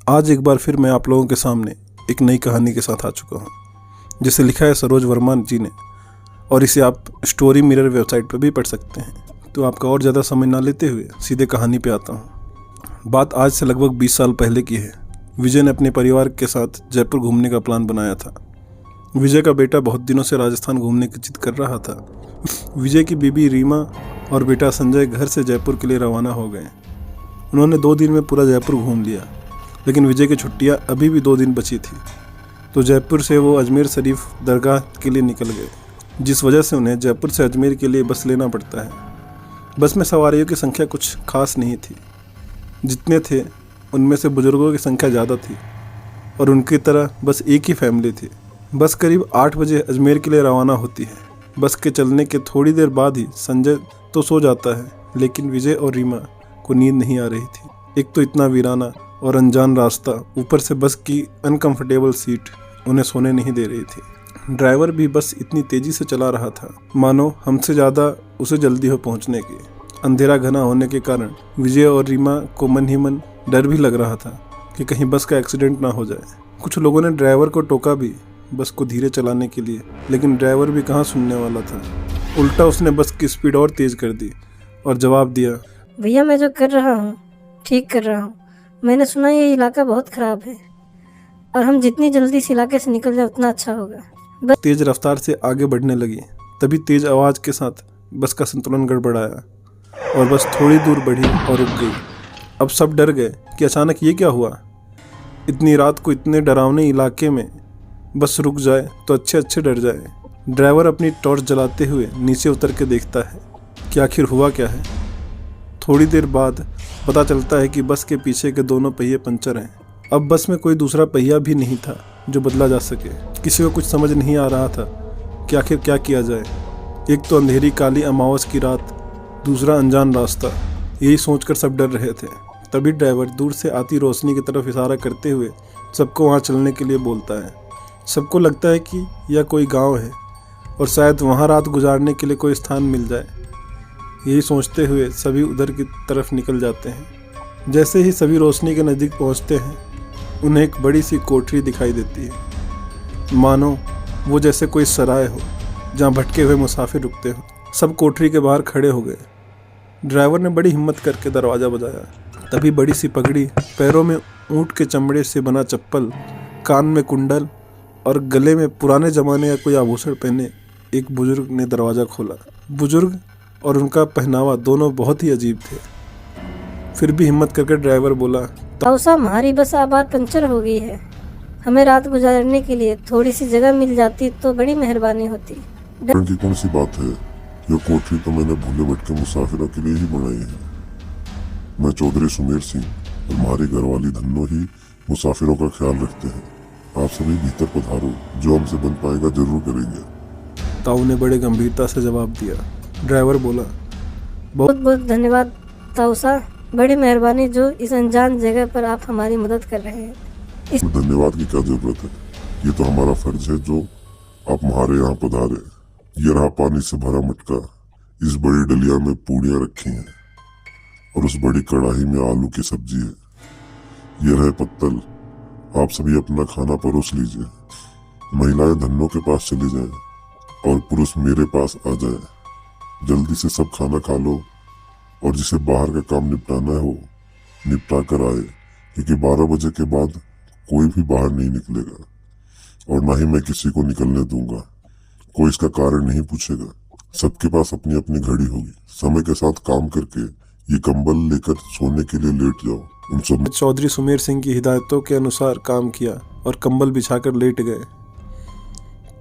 आज एक बार फिर मैं आप लोगों के सामने एक नई कहानी के साथ आ चुका हूँ, जिसे लिखा है सरोज वर्मा जी ने, और इसे आप स्टोरी मिरर वेबसाइट पर भी पढ़ सकते हैं। तो आपका और ज़्यादा समय ना लेते हुए सीधे कहानी पे आता हूँ। बात आज से लगभग 20 साल पहले की है। विजय ने अपने परिवार के साथ जयपुर घूमने का प्लान बनाया था। विजय का बेटा बहुत दिनों से राजस्थान घूमने की जिद कर रहा था। विजय की बीबी रीमा और बेटा संजय घर से जयपुर के लिए रवाना हो गए। उन्होंने 2 दिन में पूरा जयपुर घूम लिया, लेकिन विजय की छुट्टियां अभी भी 2 दिन बची थी। तो जयपुर से वो अजमेर शरीफ दरगाह के लिए निकल गए, जिस वजह से उन्हें जयपुर से अजमेर के लिए बस लेना पड़ता है। बस में सवारियों की संख्या कुछ खास नहीं थी। जितने थे उनमें से बुजुर्गों की संख्या ज़्यादा थी और उनकी तरह बस एक ही फैमिली थी। बस करीब 8 बजे अजमेर के लिए रवाना होती है। बस के चलने के थोड़ी देर बाद ही संजय तो सो जाता है, लेकिन विजय और रीमा को नींद नहीं आ रही थी। एक तो इतना वीराना और अनजान रास्ता, ऊपर से बस की अनकंफर्टेबल सीट उन्हें सोने नहीं दे रही थी। ड्राइवर भी बस इतनी तेज़ी से चला रहा था मानो हमसे ज़्यादा उसे जल्दी हो पहुंचने की। अंधेरा घना होने के कारण विजय और रीमा को मन ही मन डर भी लग रहा था कि कहीं बस का एक्सीडेंट ना हो जाए। कुछ लोगों ने ड्राइवर को टोका भी बस को धीरे चलाने के लिए, लेकिन ड्राइवर भी कहाँ सुनने वाला था। उल्टा उसने बस की स्पीड और तेज़ कर दी और जवाब दिया, भैया मैं जो कर रहा हूँ ठीक कर रहा हूँ। मैंने सुना ये इलाका बहुत ख़राब है और हम जितनी जल्दी इस इलाके से निकल जाए उतना अच्छा होगा। बस तेज रफ्तार से आगे बढ़ने लगी। तभी तेज आवाज़ के साथ बस का संतुलन गड़बड़ाया और बस थोड़ी दूर बढ़ी और रुक गई। अब सब डर गए कि अचानक ये क्या हुआ। इतनी रात को इतने डरावने इलाके में बस रुक जाए तो अच्छे डर जाए। ड्राइवर अपनी टॉर्च जलाते हुए नीचे उतर के देखता है कि आखिर हुआ क्या है। थोड़ी देर बाद पता चलता है कि बस के पीछे के दोनों पहिए पंचर हैं। अब बस में कोई दूसरा पहिया भी नहीं था जो बदला जा सके। किसी को कुछ समझ नहीं आ रहा था कि आखिर क्या किया जाए। एक तो अंधेरी काली अमावस की रात, दूसरा अनजान रास्ता। यही सोचकर सब डर रहे थे। तभी ड्राइवर दूर से आती रोशनी की तरफ इशारा करते हुए सबको वहाँ चलने के लिए बोलता है। सबको लगता है कि यह कोई गांव है और शायद वहाँ रात गुजारने के लिए कोई स्थान मिल जाए। यही सोचते हुए सभी उधर की तरफ निकल जाते हैं। जैसे ही सभी रोशनी के नज़दीक पहुँचते हैं, उन्हें एक बड़ी सी कोठरी दिखाई देती है, मानो वो जैसे कोई सराय हो जहाँ भटके हुए मुसाफिर रुकते हो। सब कोठरी के बाहर खड़े हो गए। ड्राइवर ने बड़ी हिम्मत करके दरवाज़ा बजाया। तभी बड़ी सी पगड़ी, पैरों में ऊँट के चमड़े से बना चप्पल, कान में कुंडल और गले में पुराने ज़माने का कोई आभूषण पहने एक बुजुर्ग ने दरवाज़ा खोला। बुजुर्ग और उनका पहनावा दोनों बहुत ही अजीब थे। फिर भी हिम्मत करके ड्राइवर बोला, ताऊ साहब हमारी बस आबार पंचर हो गई है। हमें रात गुजारने के लिए थोड़ी सी जगह मिल जाती तो बड़ी मेहरबानी होती। की कौन सी बात है? यह कोठरी तो मैंने भूले भटके मुसाफिरों के लिए ही बनाई है। मैं चौधरी सुमेर सिंह और हमारी घरवाली धन्नो ही मुसाफिरों का ख्याल रखते हैं। आप सभी भीतर पधारो, जो हमसे बन पाएगा जरूर करेंगे। ताऊ ने बड़े गंभीरता से जवाब दिया। ड्राइवर बोला, बहुत बहुत धन्यवाद ताऊ साहब, बड़ी मेहरबानी जो इस अनजान जगह पर आप हमारी मदद कर रहे हैं। धन्यवाद की क्या जरूरत है, ये तो हमारा फर्ज है जो आप हमारे यहाँ पधारे। ये रहा पानी से भरा मटका, इस बड़ी डलिया में पूड़ियाँ रखी हैं और उस बड़ी कढ़ाई में आलू की सब्जी है। ये रहे पत्तल, आप सभी अपना खाना परोस लीजिए। महिलाएं धन्नो के पास चली जाएं और पुरुष मेरे पास आ जाए। जल्दी से सब खाना खा लो और जिसे बाहर का काम निपटाना हो निपटा कर आए, क्योंकि 12 बजे के बाद कोई भी बाहर नहीं निकलेगा और ना ही मैं किसी को निकलने दूंगा। कोई इसका कारण नहीं पूछेगा। सबके पास अपनी अपनी घड़ी होगी। समय के साथ काम करके ये कंबल लेकर सोने के लिए लेट जाओ। उन सब चौधरी सुमेर सिंह की हिदायतों के अनुसार काम किया और कंबल बिछाकर लेट गए।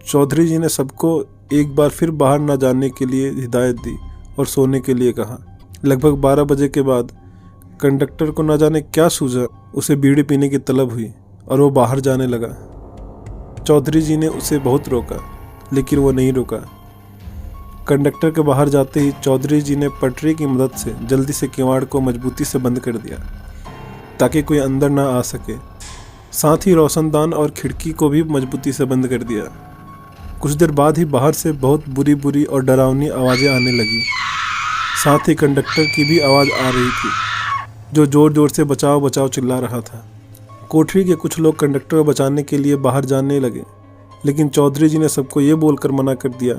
चौधरी जी ने सबको एक बार फिर बाहर न जाने के लिए हिदायत दी और सोने के लिए कहा। लगभग 12 बजे के बाद कंडक्टर को न जाने क्या सूझा, उसे बीड़ी पीने की तलब हुई और वो बाहर जाने लगा। चौधरी जी ने उसे बहुत रोका, लेकिन वो नहीं रुका। कंडक्टर के बाहर जाते ही चौधरी जी ने पटरी की मदद से जल्दी से किवाड़ को मजबूती से बंद कर दिया ताकि कोई अंदर ना आ सके। साथ ही रोशनदान और खिड़की को भी मजबूती से बंद कर दिया। कुछ देर बाद ही बाहर से बहुत बुरी और डरावनी आवाज़ें आने लगी। साथ ही कंडक्टर की भी आवाज़ आ रही थी जो ज़ोर ज़ोर से बचाओ बचाओ चिल्ला रहा था। कोठरी के कुछ लोग कंडक्टर को बचाने के लिए बाहर जाने लगे, लेकिन चौधरी जी ने सबको ये बोलकर मना कर दिया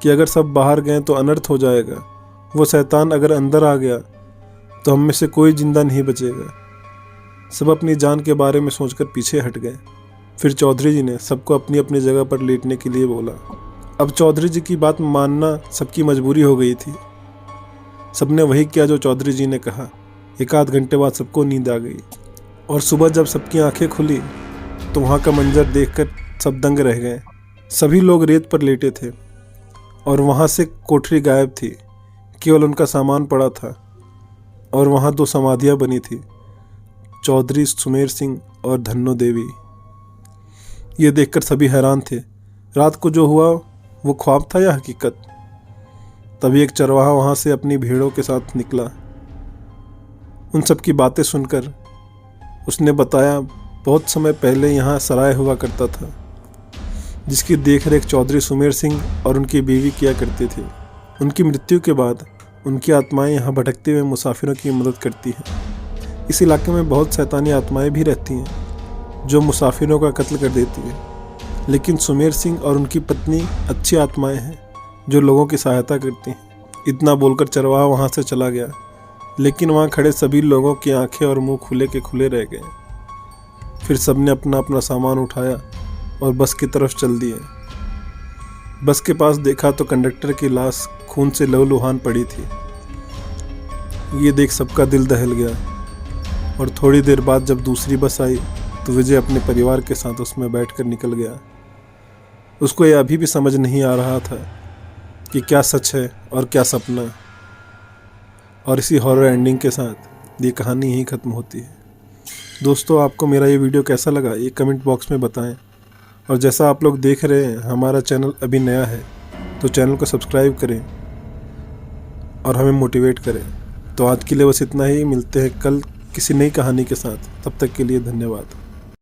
कि अगर सब बाहर गए तो अनर्थ हो जाएगा। वो शैतान अगर अंदर आ गया तो हम में से कोई जिंदा नहीं बचेगा। सब अपनी जान के बारे में सोचकर पीछे हट गए। फिर चौधरी जी ने सबको अपनी अपनी जगह पर लेटने के लिए बोला। अब चौधरी जी की बात मानना सबकी मजबूरी हो गई थी। सबने वही किया जो चौधरी जी ने कहा। एक आध घंटे बाद सबको नींद आ गई और सुबह जब सबकी आंखें खुली तो वहाँ का मंजर देखकर सब दंग रह गए। सभी लोग रेत पर लेटे थे और वहाँ से कोठरी गायब थी। केवल उनका सामान पड़ा था और वहाँ 2 समाधियाँ बनी थी, चौधरी सुमेर सिंह और धन्नो देवी। ये देखकर सभी हैरान थे। रात को जो हुआ वो ख्वाब था या हकीकत? तभी एक चरवाहा वहाँ से अपनी भेड़ों के साथ निकला। उन सब की बातें सुनकर उसने बताया बहुत समय पहले यहाँ सराय हुआ करता था, जिसकी देखरेख चौधरी सुमेर सिंह और उनकी बीवी किया करते थे। उनकी मृत्यु के बाद उनकी आत्माएं यहाँ भटकते हुए मुसाफिरों की मदद करती हैं। इस इलाके में बहुत शैतानी आत्माएं भी रहती हैं जो मुसाफिरों का कत्ल कर देती हैं, लेकिन सुमेर सिंह और उनकी पत्नी अच्छी आत्माएं हैं जो लोगों की सहायता करती हैं। इतना बोलकर चरवाहा वहाँ से चला गया, लेकिन वहाँ खड़े सभी लोगों की आंखें और मुंह खुले के खुले रह गए। फिर सबने अपना अपना सामान उठाया और बस की तरफ चल दिए। बस के पास देखा तो कंडक्टर की लाश खून से लहूलुहान पड़ी थी। ये देख सबका दिल दहल गया और थोड़ी देर बाद जब दूसरी बस आई तो विजय अपने परिवार के साथ उसमें बैठकर निकल गया। उसको यह अभी भी समझ नहीं आ रहा था कि क्या सच है और क्या सपना। और इसी हॉरर एंडिंग के साथ ये कहानी यहीं ख़त्म होती है। दोस्तों, आपको मेरा ये वीडियो कैसा लगा ये कमेंट बॉक्स में बताएं। और जैसा आप लोग देख रहे हैं, हमारा चैनल अभी नया है तो चैनल को सब्सक्राइब करें और हमें मोटिवेट करें। तो आज के लिए बस इतना ही। मिलते हैं कल किसी नई कहानी के साथ। तब तक के लिए धन्यवाद।